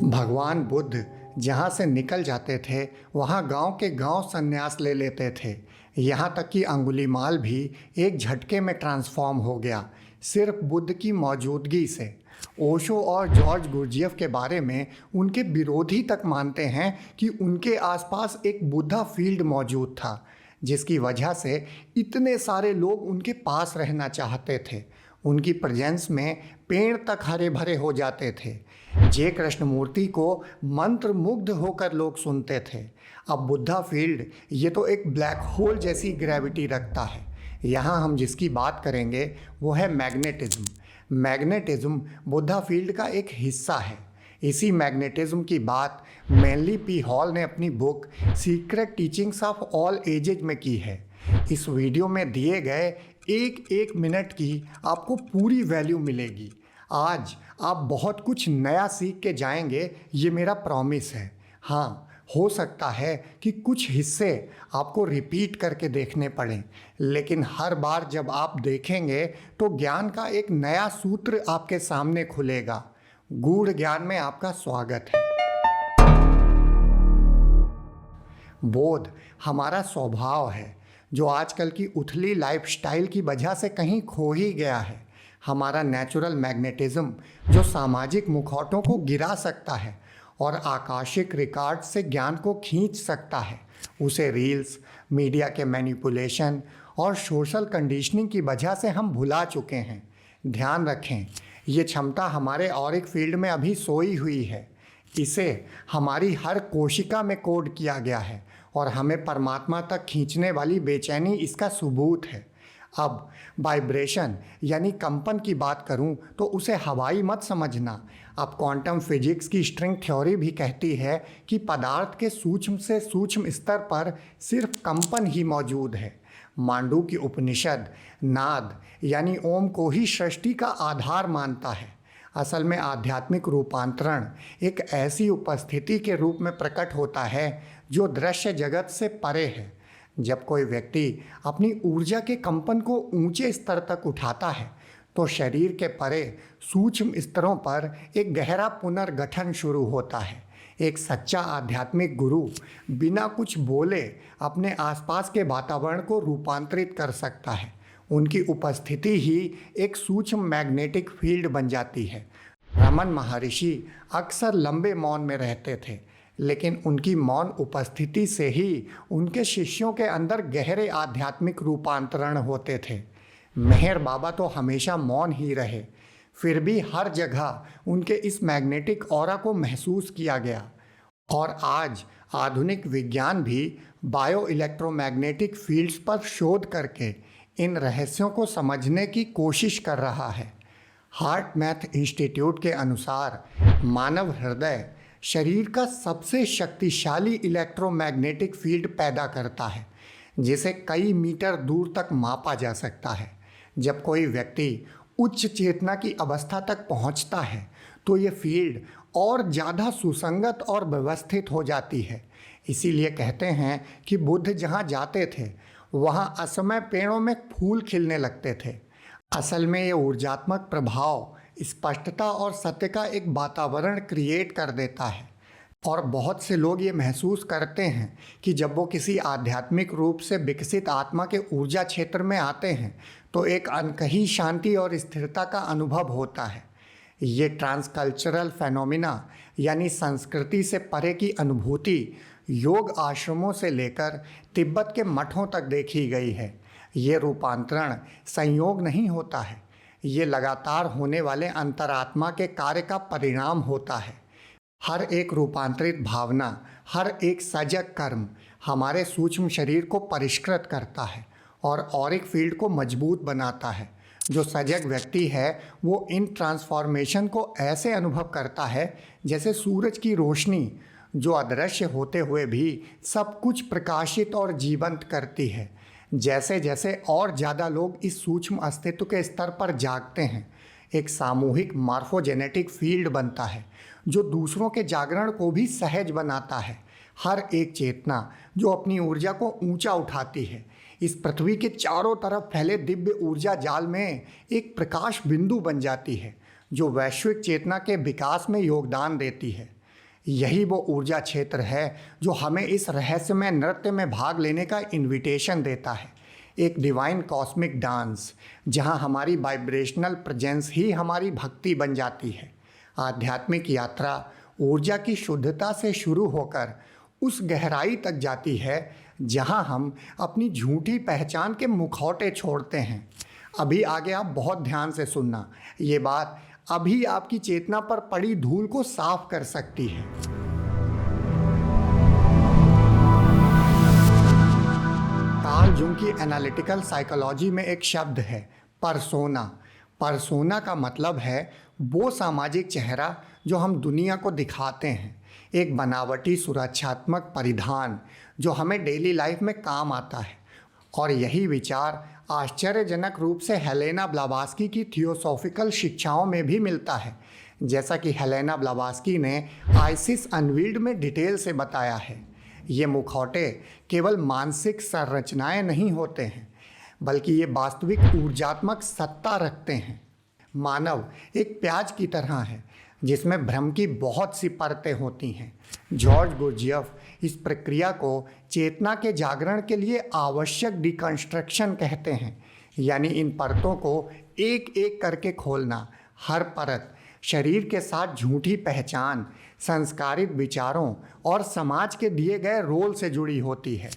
भगवान बुद्ध जहाँ से निकल जाते थे वहाँ गांव के गांव संन्यास ले लेते थे। यहाँ तक कि अंगुलीमाल भी एक झटके में ट्रांसफॉर्म हो गया, सिर्फ बुद्ध की मौजूदगी से। ओशो और जॉर्ज गुरजियफ के बारे में उनके विरोधी तक मानते हैं कि उनके आसपास एक बुद्धा फील्ड मौजूद था, जिसकी वजह से इतने सारे लोग उनके पास रहना चाहते थे। उनकी प्रेजेंस में पेड़ तक हरे भरे हो जाते थे। जे कृष्णमूर्ति को मंत्र मुग्ध होकर लोग सुनते थे। अब बुद्धा फील्ड ये तो एक ब्लैक होल जैसी ग्रेविटी रखता है। यहाँ हम जिसकी बात करेंगे वो है मैग्नेटिज्म। मैग्नेटिज्म बुद्धा फील्ड का एक हिस्सा है। इसी मैग्नेटिज्म की बात मैनली पी हॉल ने अपनी book secret teachings of all edges में की है। इस वीडियो में दिए गए एक एक मिनट की आपको पूरी वैल्यू मिलेगी। आज आप बहुत कुछ नया सीख के जाएंगे, ये मेरा प्रॉमिस है। हाँ, हो सकता है कि कुछ हिस्से आपको रिपीट करके देखने पड़ें, लेकिन हर बार जब आप देखेंगे तो ज्ञान का एक नया सूत्र आपके सामने खुलेगा। गूढ़ ज्ञान में आपका स्वागत है। बोध हमारा स्वभाव है, जो आजकल की उथली लाइफस्टाइल की वजह से कहीं खो ही गया है। हमारा नेचुरल मैग्नेटिज्म जो सामाजिक मुखौटों को गिरा सकता है और आकाशिक रिकॉर्ड से ज्ञान को खींच सकता है, उसे रील्स, मीडिया के मैनिपुलेशन और सोशल कंडीशनिंग की वजह से हम भुला चुके हैं। ध्यान रखें, ये क्षमता हमारे ऑरिक फील्ड में अभी सोई हुई है। इसे हमारी हर कोशिका में कोड किया गया है और हमें परमात्मा तक खींचने वाली बेचैनी इसका सबूत है। अब वाइब्रेशन यानी कंपन की बात करूं तो उसे हवाई मत समझना। अब क्वांटम फिजिक्स की स्ट्रिंग थ्योरी भी कहती है कि पदार्थ के सूक्ष्म से सूक्ष्म स्तर पर सिर्फ कंपन ही मौजूद है। मांडू की उपनिषद नाद यानी ओम को ही सृष्टि का आधार मानता है। असल में आध्यात्मिक रूपांतरण एक ऐसी उपस्थिति के रूप में प्रकट होता है जो दृश्य जगत से परे है। जब कोई व्यक्ति अपनी ऊर्जा के कंपन को ऊंचे स्तर तक उठाता है तो शरीर के परे सूक्ष्म स्तरों पर एक गहरा पुनर्गठन शुरू होता है। एक सच्चा आध्यात्मिक गुरु बिना कुछ बोले अपने आसपास के वातावरण को रूपांतरित कर सकता है। उनकी उपस्थिति ही एक सूक्ष्म मैग्नेटिक फील्ड बन जाती है। रमन महर्षि अक्सर लंबे मौन में रहते थे, लेकिन उनकी मौन उपस्थिति से ही उनके शिष्यों के अंदर गहरे आध्यात्मिक रूपांतरण होते थे। मेहर बाबा तो हमेशा मौन ही रहे, फिर भी हर जगह उनके इस मैग्नेटिक ऑरा को महसूस किया गया। और आज आधुनिक विज्ञान भी बायो इलेक्ट्रोमैग्नेटिक फील्ड्स पर शोध करके इन रहस्यों को समझने की कोशिश कर रहा है। हार्ट मैथ इंस्टीट्यूट के अनुसार मानव हृदय शरीर का सबसे शक्तिशाली इलेक्ट्रोमैग्नेटिक फील्ड पैदा करता है, जिसे कई मीटर दूर तक मापा जा सकता है। जब कोई व्यक्ति उच्च चेतना की अवस्था तक पहुंचता है तो ये फील्ड और ज़्यादा सुसंगत और व्यवस्थित हो जाती है। इसीलिए कहते हैं कि बुद्ध जहाँ जाते थे वहाँ असमय पेड़ों में फूल खिलने लगते थे। असल में ये ऊर्जात्मक प्रभाव स्पष्टता और सत्य का एक वातावरण क्रिएट कर देता है। और बहुत से लोग ये महसूस करते हैं कि जब वो किसी आध्यात्मिक रूप से विकसित आत्मा के ऊर्जा क्षेत्र में आते हैं तो एक अनकही शांति और स्थिरता का अनुभव होता है। ये ट्रांसकल्चरल फेनोमिना यानी संस्कृति से परे की अनुभूति योग आश्रमों से लेकर तिब्बत के मठों तक देखी गई है। ये रूपांतरण संयोग नहीं होता है, ये लगातार होने वाले अंतरात्मा के कार्य का परिणाम होता है। हर एक रूपांतरित भावना, हर एक सजग कर्म हमारे सूक्ष्म शरीर को परिष्कृत करता है और ऑरिक फील्ड को मजबूत बनाता है। जो सजग व्यक्ति है वो इन ट्रांसफॉर्मेशन को ऐसे अनुभव करता है जैसे सूरज की रोशनी, जो अदृश्य होते हुए भी सब कुछ प्रकाशित और जीवंत करती है। जैसे जैसे और ज़्यादा लोग इस सूक्ष्म अस्तित्व के स्तर पर जागते हैं, एक सामूहिक मार्फोजेनेटिक फील्ड बनता है जो दूसरों के जागरण को भी सहज बनाता है। हर एक चेतना जो अपनी ऊर्जा को ऊंचा उठाती है, इस पृथ्वी के चारों तरफ फैले दिव्य ऊर्जा जाल में एक प्रकाश बिंदु बन जाती है, जो वैश्विक चेतना के विकास में योगदान देती है। यही वो ऊर्जा क्षेत्र है जो हमें इस रहस्यमय नृत्य में भाग लेने का इनविटेशन देता है। एक डिवाइन कॉस्मिक डांस जहां हमारी वाइब्रेशनल प्रेजेंस ही हमारी भक्ति बन जाती है। आध्यात्मिक यात्रा ऊर्जा की शुद्धता से शुरू होकर उस गहराई तक जाती है जहां हम अपनी झूठी पहचान के मुखौटे छोड़ते हैं। अभी आगे आप बहुत ध्यान से सुनना, ये बात अभी आपकी चेतना पर पड़ी धूल को साफ कर सकती है। कार्ल जुंग की एनालिटिकल साइकोलॉजी में एक शब्द है परसोना। परसोना का मतलब है वो सामाजिक चेहरा जो हम दुनिया को दिखाते हैं, एक बनावटी सुरक्षात्मक परिधान जो हमें डेली लाइफ में काम आता है। और यही विचार आश्चर्यजनक रूप से हेलेना ब्लावात्स्की की थियोसॉफिकल शिक्षाओं में भी मिलता है, जैसा कि हेलेना ब्लावात्स्की ने आइसिस अनवील्ड में डिटेल से बताया है। ये मुखौटे केवल मानसिक संरचनाएं नहीं होते हैं, बल्कि ये वास्तविक ऊर्जात्मक सत्ता रखते हैं। मानव एक प्याज की तरह है जिसमें भ्रम की बहुत सी परतें होती हैं। जॉर्ज गुरजियफ इस प्रक्रिया को चेतना के जागरण के लिए आवश्यक डिकंस्ट्रक्शन कहते हैं, यानी इन परतों को एक एक करके खोलना। हर परत शरीर के साथ झूठी पहचान, संस्कारित विचारों और समाज के दिए गए रोल से जुड़ी होती है।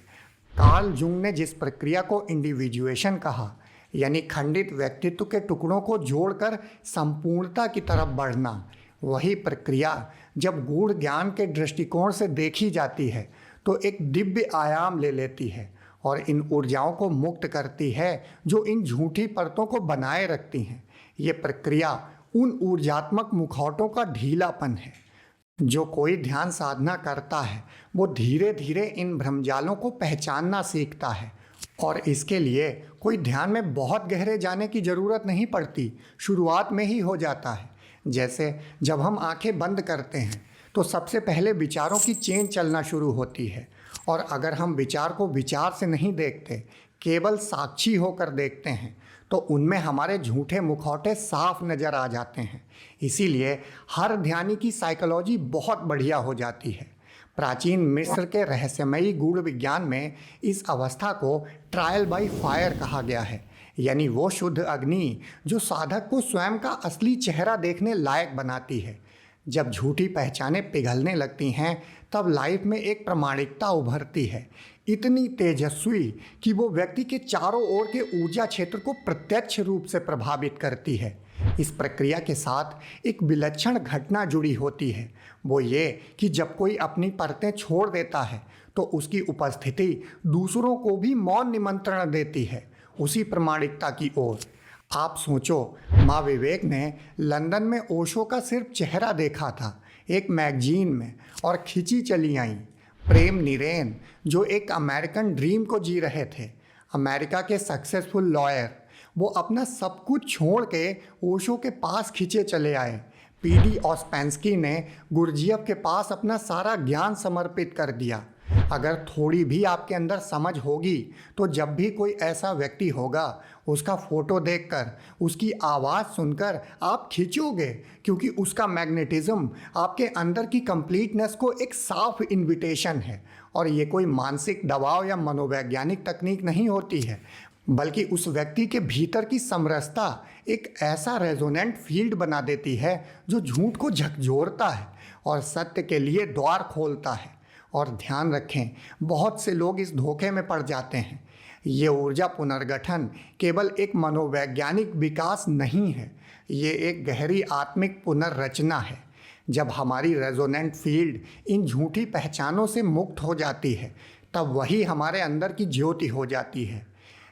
कार्ल जुंग ने जिस प्रक्रिया को इंडिविजुएशन कहा, यानी खंडित व्यक्तित्व के टुकड़ों को जोड़कर संपूर्णता की तरफ बढ़ना, वही प्रक्रिया जब गूढ़ ज्ञान के दृष्टिकोण से देखी जाती है तो एक दिव्य आयाम ले लेती है और इन ऊर्जाओं को मुक्त करती है जो इन झूठी परतों को बनाए रखती हैं। ये प्रक्रिया उन ऊर्जात्मक मुखौटों का ढीलापन है। जो कोई ध्यान साधना करता है वो धीरे धीरे इन भ्रमजालों को पहचानना सीखता है, और इसके लिए कोई ध्यान में बहुत गहरे जाने की ज़रूरत नहीं पड़ती, शुरुआत में ही हो जाता है। जैसे जब हम आंखें बंद करते हैं तो सबसे पहले विचारों की चेन चलना शुरू होती है, और अगर हम विचार को विचार से नहीं देखते, केवल साक्षी होकर देखते हैं, तो उनमें हमारे झूठे मुखौटे साफ नज़र आ जाते हैं। इसीलिए हर ध्यानी की साइकोलॉजी बहुत बढ़िया हो जाती है। प्राचीन मिस्र के रहस्यमयी गूढ़ विज्ञान में इस अवस्था को ट्रायल बाय फायर कहा गया है, यानी वो शुद्ध अग्नि जो साधक को स्वयं का असली चेहरा देखने लायक बनाती है। जब झूठी पहचानें पिघलने लगती हैं तब लाइफ में एक प्रामाणिकता उभरती है, इतनी तेजस्वी कि वो व्यक्ति के चारों ओर के ऊर्जा क्षेत्र को प्रत्यक्ष रूप से प्रभावित करती है। इस प्रक्रिया के साथ एक विलक्षण घटना जुड़ी होती है, वो ये कि जब कोई अपनी परतें छोड़ देता है तो उसकी उपस्थिति दूसरों को भी मौन निमंत्रण देती है उसी प्रामाणिकता की ओर। आप सोचो, माँ विवेक ने लंदन में ओशो का सिर्फ चेहरा देखा था एक मैगजीन में और खिंची चली आईं। प्रेम निरेन जो एक अमेरिकन ड्रीम को जी रहे थे, अमेरिका के सक्सेसफुल लॉयर, वो अपना सब कुछ छोड़ के ओशो के पास खिंचे चले आए। पीडी ऑस्पेंस्की ने गुरजियफ के पास अपना सारा ज्ञान समर्पित कर दिया। अगर थोड़ी भी आपके अंदर समझ होगी तो जब भी कोई ऐसा व्यक्ति होगा, उसका फोटो देखकर, उसकी आवाज़ सुनकर आप खिंचोगे, क्योंकि उसका मैग्नेटिज्म आपके अंदर की कंप्लीटनेस को एक साफ इनविटेशन है। और ये कोई मानसिक दबाव या मनोवैज्ञानिक तकनीक नहीं होती है, बल्कि उस व्यक्ति के भीतर की समरसता एक ऐसा रेजोनेंट फील्ड बना देती है जो झूठ को झकझोरता है और सत्य के लिए द्वार खोलता है। और ध्यान रखें, बहुत से लोग इस धोखे में पड़ जाते हैं। ये ऊर्जा पुनर्गठन केवल एक मनोवैज्ञानिक विकास नहीं है, ये एक गहरी आत्मिक पुनर्रचना है। जब हमारी रेजोनेंट फील्ड इन झूठी पहचानों से मुक्त हो जाती है, तब वही हमारे अंदर की ज्योति हो जाती है।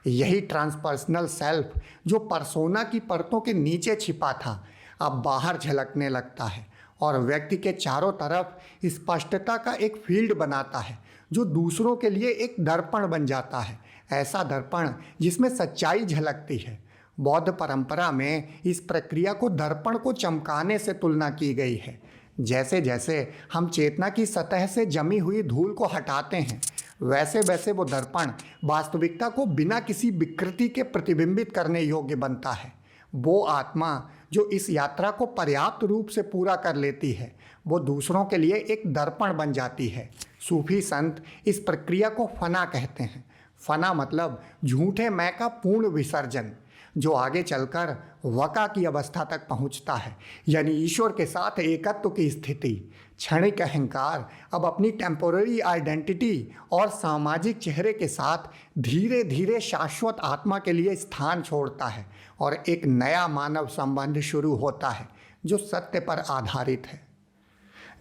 यही ट्रांसपर्सनल सेल्फ जो परसोना की परतों के नीचे छिपा था, अब बाहर झलकने लगता है और व्यक्ति के चारों तरफ स्पष्टता का एक फील्ड बनाता है जो दूसरों के लिए एक दर्पण बन जाता है, ऐसा दर्पण जिसमें सच्चाई झलकती है। बौद्ध परंपरा में इस प्रक्रिया को दर्पण को चमकाने से तुलना की गई है। जैसे जैसे हम चेतना की सतह से जमी हुई धूल को हटाते हैं, वैसे वैसे वो दर्पण वास्तविकता को बिना किसी विकृति के प्रतिबिंबित करने योग्य बनता है। वो आत्मा जो इस यात्रा को पर्याप्त रूप से पूरा कर लेती है वो दूसरों के लिए एक दर्पण बन जाती है। सूफी संत इस प्रक्रिया को फना कहते हैं। फना मतलब झूठे मैं का पूर्ण विसर्जन, जो आगे चलकर वका की अवस्था तक पहुंचता है, यानी ईश्वर के साथ एकत्व की स्थिति। क्षणिक अहंकार अब अपनी टेम्पोररी आइडेंटिटी और सामाजिक चेहरे के साथ धीरे धीरे शाश्वत आत्मा के लिए स्थान छोड़ता है और एक नया मानव संबंध शुरू होता है जो सत्य पर आधारित है।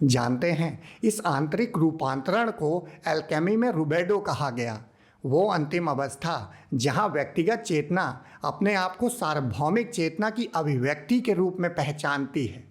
जानते हैं, इस आंतरिक रूपांतरण को एल्केमी में रुबेडो कहा गया। वो अंतिम अवस्था जहां व्यक्तिगत चेतना अपने आप को सार्वभौमिक चेतना की अभिव्यक्ति के रूप में पहचानती है।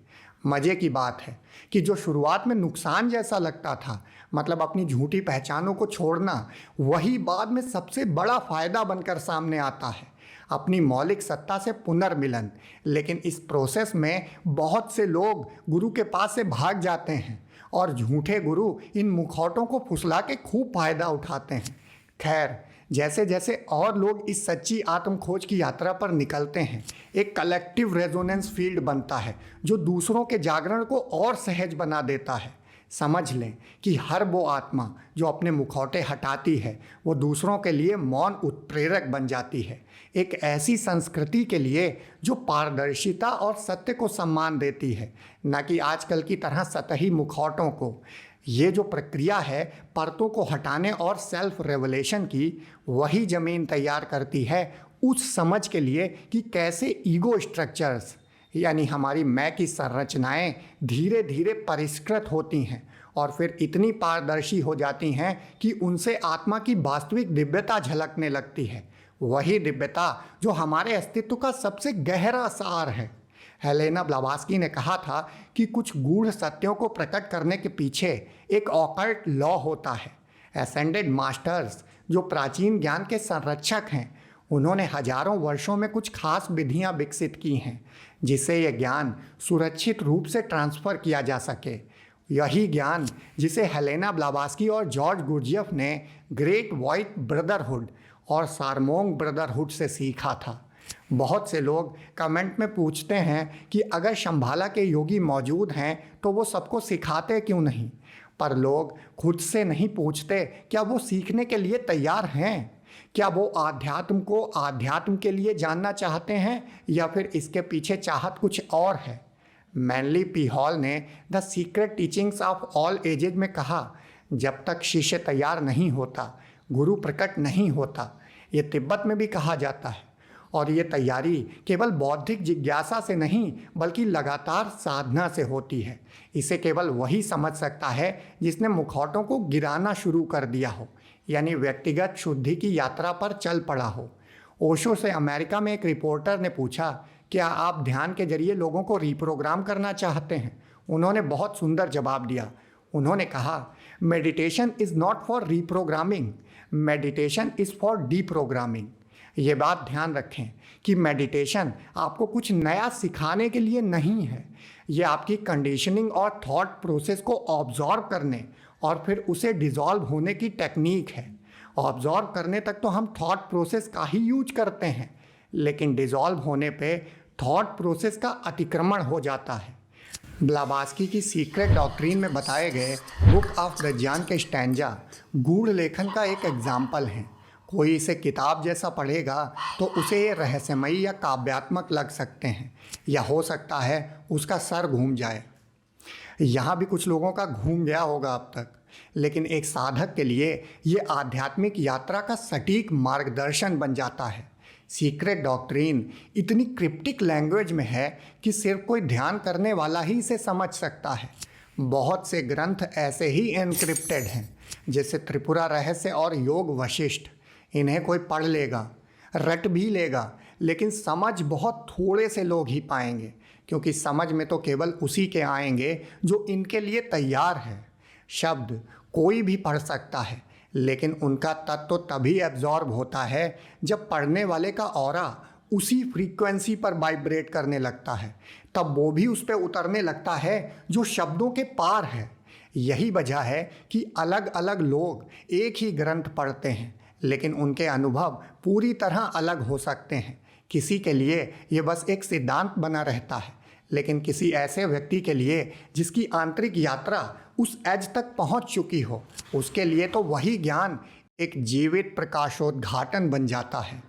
मज़े की बात है कि जो शुरुआत में नुकसान जैसा लगता था, मतलब अपनी झूठी पहचानों को छोड़ना, वही बाद में सबसे बड़ा फायदा बनकर सामने आता है, अपनी मौलिक सत्ता से पुनर्मिलन। लेकिन इस प्रोसेस में बहुत से लोग गुरु के पास से भाग जाते हैं और झूठे गुरु इन मुखौटों को फुसला के खूब फायदा उठाते हैं। खैर, जैसे जैसे और लोग इस सच्ची आत्म खोज की यात्रा पर निकलते हैं, एक कलेक्टिव रेजोनेंस फील्ड बनता है जो दूसरों के जागरण को और सहज बना देता है। समझ लें कि हर वो आत्मा जो अपने मुखौटे हटाती है वो दूसरों के लिए मौन उत्प्रेरक बन जाती है, एक ऐसी संस्कृति के लिए जो पारदर्शिता और सत्य को सम्मान देती है, न कि आजकल की तरह सतही मुखौटों को। ये जो प्रक्रिया है परतों को हटाने और सेल्फ रेवलेशन की, वही ज़मीन तैयार करती है उस समझ के लिए कि कैसे ईगो स्ट्रक्चर्स यानी हमारी मैं की संरचनाएं धीरे धीरे परिष्कृत होती हैं और फिर इतनी पारदर्शी हो जाती हैं कि उनसे आत्मा की वास्तविक दिव्यता झलकने लगती है। वही दिव्यता जो हमारे अस्तित्व का सबसे गहरा सार है। हेलेना ब्लावात्स्की ने कहा था कि कुछ गूढ़ सत्यों को प्रकट करने के पीछे एक ऑकल्ट लॉ होता है। एसेंडेड मास्टर्स जो प्राचीन ज्ञान के संरक्षक हैं, उन्होंने हजारों वर्षों में कुछ खास विधियां विकसित की हैं जिससे यह ज्ञान सुरक्षित रूप से ट्रांसफ़र किया जा सके। यही ज्ञान जिसे हेलेना ब्लावात्स्की और जॉर्ज गुरजियफ ने ग्रेट व्हाइट ब्रदरहुड और सारमोंग ब्रदरहुड से सीखा था। बहुत से लोग कमेंट में पूछते हैं कि अगर शंभाला के योगी मौजूद हैं तो वो सबको सिखाते क्यों नहीं, पर लोग खुद से नहीं पूछते क्या वो सीखने के लिए तैयार हैं, क्या वो आध्यात्म को आध्यात्म के लिए जानना चाहते हैं या फिर इसके पीछे चाहत कुछ और है। मैनली पी हॉल ने the secret teachings of all edges में कहा, जब तक शिष्य तैयार नहीं होता गुरु प्रकट नहीं होता। ये तिब्बत में भी कहा जाता है और ये तैयारी केवल बौद्धिक जिज्ञासा से नहीं बल्कि लगातार साधना से होती है। इसे केवल वही समझ सकता है जिसने मुखौटों को गिराना शुरू कर दिया हो, यानी व्यक्तिगत शुद्धि की यात्रा पर चल पड़ा हो। ओशो से अमेरिका में एक रिपोर्टर ने पूछा, क्या आप ध्यान के जरिए लोगों को रीप्रोग्राम करना चाहते हैं? उन्होंने बहुत सुंदर जवाब दिया। उन्होंने कहा, meditation is not for reprogramming, meditation is for deprogramming. ये बात ध्यान रखें कि मेडिटेशन आपको कुछ नया सिखाने के लिए नहीं है, ये आपकी कंडीशनिंग और थॉट प्रोसेस को ऑब्जॉर्व करने और फिर उसे डिज़ोल्व होने की टेक्निक है। ऑब्जॉर्व करने तक तो हम थॉट प्रोसेस का ही यूज करते हैं, लेकिन डिज़ोल्व होने पे थॉट प्रोसेस का अतिक्रमण हो जाता है। ब्लावात्स्की की सीक्रेट डॉक्ट्रिन में बताए गए बुक ऑफ द ज्ञान के स्टैंजा गूढ़ लेखन का एक एग्जाम्पल हैं। कोई इसे किताब जैसा पढ़ेगा तो उसे ये रहस्यमयी या काव्यात्मक लग सकते हैं, या हो सकता है उसका सर घूम जाए। यहाँ भी कुछ लोगों का घूम गया होगा अब तक, लेकिन एक साधक के लिए ये आध्यात्मिक यात्रा का सटीक मार्गदर्शन बन जाता है। सीक्रेट डॉक्ट्रिन इतनी क्रिप्टिक लैंग्वेज में है कि सिर्फ कोई ध्यान करने वाला ही इसे समझ सकता है। बहुत से ग्रंथ ऐसे ही एनक्रिप्टेड हैं, जैसे त्रिपुरा रहस्य और योग वशिष्ठ। इन्हें कोई पढ़ लेगा, रट भी लेगा, लेकिन समझ बहुत थोड़े से लोग ही पाएंगे, क्योंकि समझ में तो केवल उसी के आएंगे जो इनके लिए तैयार है। शब्द कोई भी पढ़ सकता है, लेकिन उनका तत्व तभी एब्जॉर्ब होता है जब पढ़ने वाले का ऑरा उसी फ्रीक्वेंसी पर वाइब्रेट करने लगता है, तब वो भी उस पर उतरने लगता है जो शब्दों के पार है। यही वजह है कि अलग अलग लोग एक ही ग्रंथ पढ़ते हैं, लेकिन उनके अनुभव पूरी तरह अलग हो सकते हैं, किसी के लिए ये बस एक सिद्धांत बना रहता है, लेकिन किसी ऐसे व्यक्ति के लिए जिसकी आंतरिक यात्रा उस एज तक पहुंच चुकी हो, उसके लिए तो वही ज्ञान एक जीवित प्रकाशोद्घाटन बन जाता है।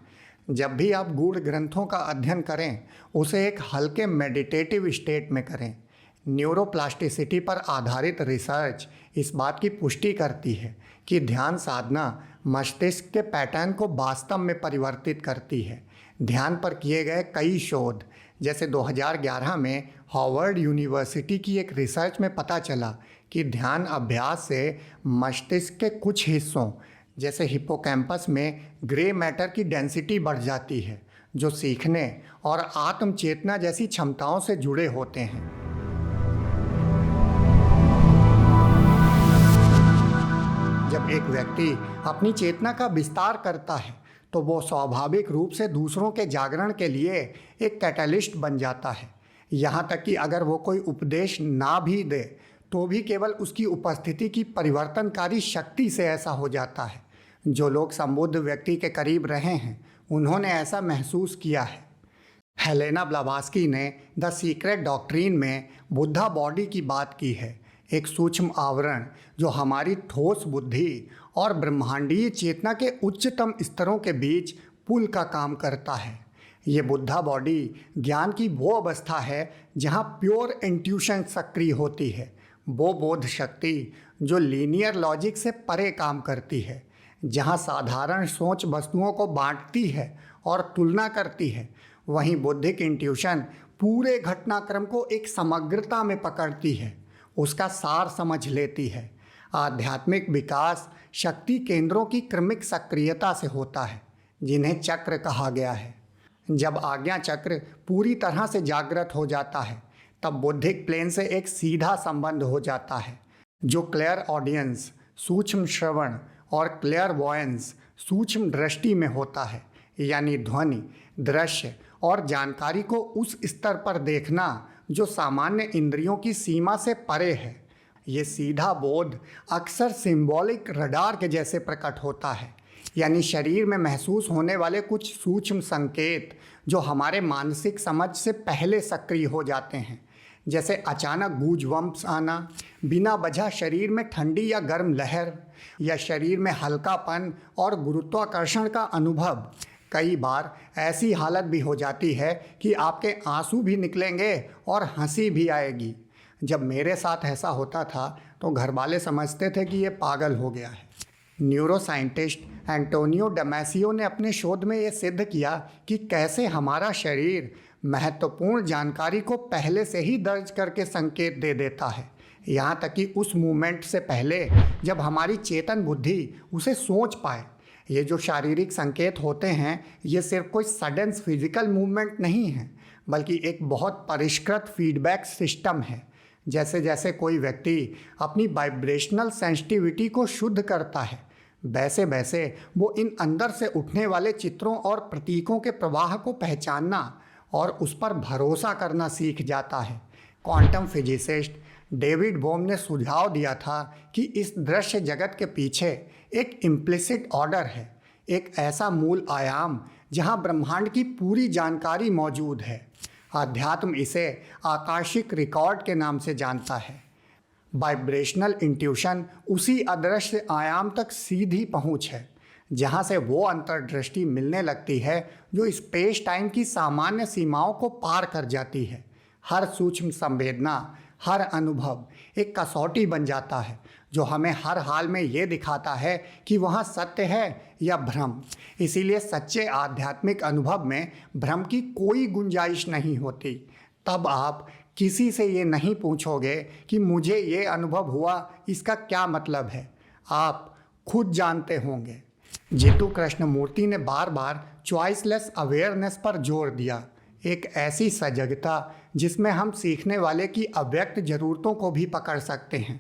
जब भी आप गूढ़ ग्रंथों का अध्ययन करें, उसे एक हल्के मेडिटेटिव स्टेट में करें। न्यूरोप्लास्टिसिटी पर आधारित रिसर्च इस बात की पुष्टि करती है कि ध्यान साधना मस्तिष्क के पैटर्न को वास्तव में परिवर्तित करती है। ध्यान पर किए गए कई शोध, जैसे 2011 में हार्वर्ड यूनिवर्सिटी की एक रिसर्च में पता चला कि ध्यान अभ्यास से मस्तिष्क के कुछ हिस्सों जैसे हिप्पोकैम्पस में ग्रे मैटर की डेंसिटी बढ़ जाती है, जो सीखने और आत्मचेतना जैसी क्षमताओं से जुड़े होते हैं। जब एक व्यक्ति अपनी चेतना का विस्तार करता है, तो वो स्वाभाविक रूप से दूसरों के जागरण के लिए एक कैटलिस्ट बन जाता है। यहाँ तक कि अगर वो कोई उपदेश ना भी दे, तो भी केवल उसकी उपस्थिति की परिवर्तनकारी शक्ति से ऐसा हो जाता है। जो लोग संबुद्ध व्यक्ति के करीब रहे हैं, उन्होंने ऐसा महसूस किया है। हेलेना ब्लावात्स्की ने द सीक्रेट डॉक्ट्रिन में बुद्धा बॉडी की बात की है, एक सूक्ष्म आवरण जो हमारी ठोस बुद्धि और ब्रह्मांडीय चेतना के उच्चतम स्तरों के बीच पुल का काम करता है। ये बुद्धा बॉडी ज्ञान की वो अवस्था है जहाँ प्योर इंट्यूशन सक्रिय होती है, वो बोध शक्ति जो लीनियर लॉजिक से परे काम करती है, जहाँ साधारण सोच वस्तुओं को बांटती है और तुलना करती है। वहीं बौद्धिक इंट्यूशन पूरे घटनाक्रम को एक समग्रता में पकड़ती है, उसका सार समझ लेती है। आध्यात्मिक विकास शक्ति केंद्रों की क्रमिक सक्रियता से होता है, जिन्हें चक्र कहा गया है। जब आज्ञा चक्र पूरी तरह से जागृत हो जाता है, तब बौद्धिक प्लेन से एक सीधा संबंध हो जाता है, जो क्लियर ऑडियंस सूक्ष्म श्रवण और क्लियर वॉयंस सूक्ष्म दृष्टि में होता है, यानी ध्वनि, दृश्य और जानकारी को उस स्तर पर देखना जो सामान्य इंद्रियों की सीमा से परे है। ये सीधा बोध अक्सर सिंबॉलिक रडार के जैसे प्रकट होता है, यानी शरीर में महसूस होने वाले कुछ सूक्ष्म संकेत जो हमारे मानसिक समझ से पहले सक्रिय हो जाते हैं, जैसे अचानक गूजबम्प्स आना, बिना वजह शरीर में ठंडी या गर्म लहर, या शरीर में हल्कापन और गुरुत्वाकर्षण का अनुभव। कई बार ऐसी हालत भी हो जाती है कि आपके आंसू भी निकलेंगे और हंसी भी आएगी। जब मेरे साथ ऐसा होता था तो घर वाले समझते थे कि ये पागल हो गया है। न्यूरोसाइंटिस्ट एंटोनियो डेमासियो ने अपने शोध में ये सिद्ध किया कि कैसे हमारा शरीर महत्वपूर्ण जानकारी को पहले से ही दर्ज करके संकेत दे देता है, यहाँ तक कि उस मूवमेंट से पहले जब हमारी चेतन बुद्धि उसे सोच पाए। ये जो शारीरिक संकेत होते हैं, ये सिर्फ कोई सडन फिजिकल मूवमेंट नहीं है, बल्कि एक बहुत परिष्कृत फीडबैक सिस्टम है। जैसे जैसे कोई व्यक्ति अपनी वाइब्रेशनल सेंसिटिविटी को शुद्ध करता है, वैसे वैसे वो इन अंदर से उठने वाले चित्रों और प्रतीकों के प्रवाह को पहचानना और उस पर भरोसा करना सीख जाता है। क्वांटम फिजिसिस्ट डेविड बोम ने सुझाव दिया था कि इस दृश्य जगत के पीछे एक इम्प्लिसिट ऑर्डर है, एक ऐसा मूल आयाम जहां ब्रह्मांड की पूरी जानकारी मौजूद है। अध्यात्म इसे आकाशिक रिकॉर्ड के नाम से जानता है। वाइब्रेशनल इंट्यूशन उसी अदृश्य आयाम तक सीधी पहुंच है, जहां से वो अंतर्दृष्टि मिलने लगती है जो स्पेस टाइम की सामान्य सीमाओं को पार कर जाती है। हर सूक्ष्म संवेदना, हर अनुभव एक कसौटी बन जाता है जो हमें हर हाल में ये दिखाता है कि वहाँ सत्य है या भ्रम। इसीलिए सच्चे आध्यात्मिक अनुभव में भ्रम की कोई गुंजाइश नहीं होती। तब आप किसी से ये नहीं पूछोगे कि मुझे ये अनुभव हुआ, इसका क्या मतलब है। आप खुद जानते होंगे। जीतू कृष्णमूर्ति ने बार बार चॉइसलेस अवेयरनेस पर जोर दिया, एक ऐसी सजगता जिसमें हम सीखने वाले की अव्यक्त ज़रूरतों को भी पकड़ सकते हैं।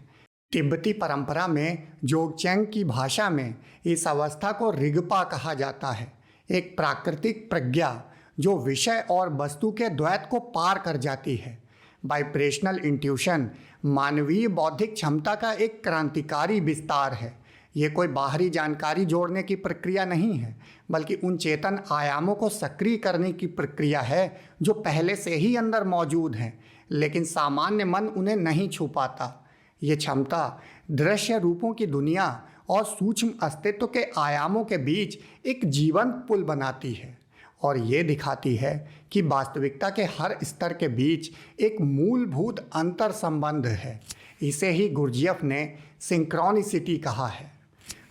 तिब्बती परंपरा में जोगचैंग की भाषा में इस अवस्था को रिगपा कहा जाता है, एक प्राकृतिक प्रज्ञा जो विषय और वस्तु के द्वैत को पार कर जाती है। वाइब्रेशनल इंट्यूशन मानवीय बौद्धिक क्षमता का एक क्रांतिकारी विस्तार है। ये कोई बाहरी जानकारी जोड़ने की प्रक्रिया नहीं है, बल्कि उन चेतन आयामों को सक्रिय करने की प्रक्रिया है जो पहले से ही अंदर मौजूद हैं, लेकिन सामान्य मन उन्हें नहीं छू पाता। ये क्षमता दृश्य रूपों की दुनिया और सूक्ष्म अस्तित्व के आयामों के बीच एक जीवंत पुल बनाती है और ये दिखाती है कि वास्तविकता के हर स्तर के बीच एक मूलभूत अंतर संबंध है। इसे ही गुरजियफ ने सिंक्रोनिसिटी कहा है।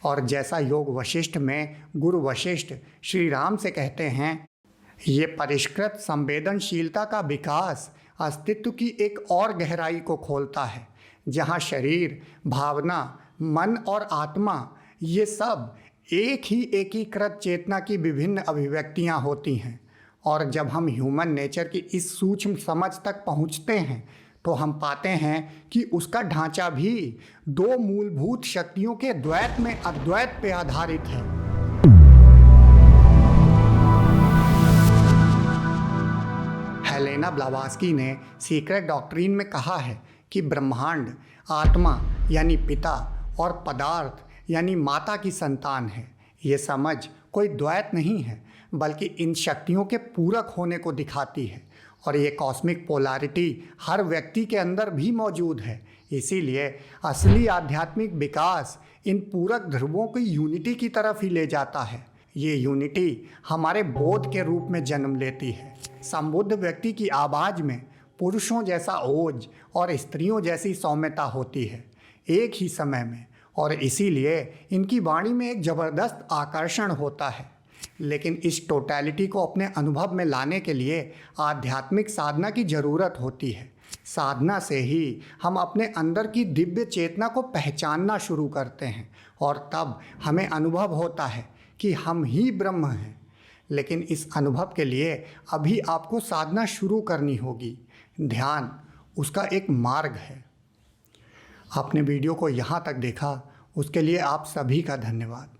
और जैसा योग वशिष्ठ में गुरु वशिष्ठ श्री राम से कहते हैं, ये परिष्कृत संवेदनशीलता का विकास अस्तित्व की एक और गहराई को खोलता है, जहाँ शरीर, भावना, मन और आत्मा ये सब एक ही एकीकृत चेतना की विभिन्न अभिव्यक्तियाँ होती हैं। और जब हम ह्यूमन नेचर की इस सूक्ष्म समझ तक पहुँचते हैं तो हम पाते हैं कि उसका ढांचा भी दो मूलभूत शक्तियों के द्वैत में अद्वैत पे आधारित है। हेलेना ब्लावास्की ने सीक्रेट डॉक्ट्रिन में कहा है कि ब्रह्मांड आत्मा यानी पिता और पदार्थ यानी माता की संतान है। ये समझ कोई द्वैत नहीं है, बल्कि इन शक्तियों के पूरक होने को दिखाती है और ये कॉस्मिक पोलैरिटी हर व्यक्ति के अंदर भी मौजूद है। इसीलिए असली आध्यात्मिक विकास इन पूरक ध्रुवों की यूनिटी की तरफ ही ले जाता है। ये यूनिटी हमारे बोध के रूप में जन्म लेती है। संबुद्ध व्यक्ति की आवाज़ में पुरुषों जैसा ओज और स्त्रियों जैसी सौम्यता होती है एक ही समय में, और इसीलिए इनकी वाणी में एक ज़बरदस्त आकर्षण होता है। लेकिन इस टोटलिटी को अपने अनुभव में लाने के लिए आध्यात्मिक साधना की ज़रूरत होती है। साधना से ही हम अपने अंदर की दिव्य चेतना को पहचानना शुरू करते हैं और तब हमें अनुभव होता है कि हम ही ब्रह्म हैं। लेकिन इस अनुभव के लिए अभी आपको साधना शुरू करनी होगी। ध्यान उसका एक मार्ग है। आपने वीडियो को यहाँ तक देखा, उसके लिए आप सभी का धन्यवाद।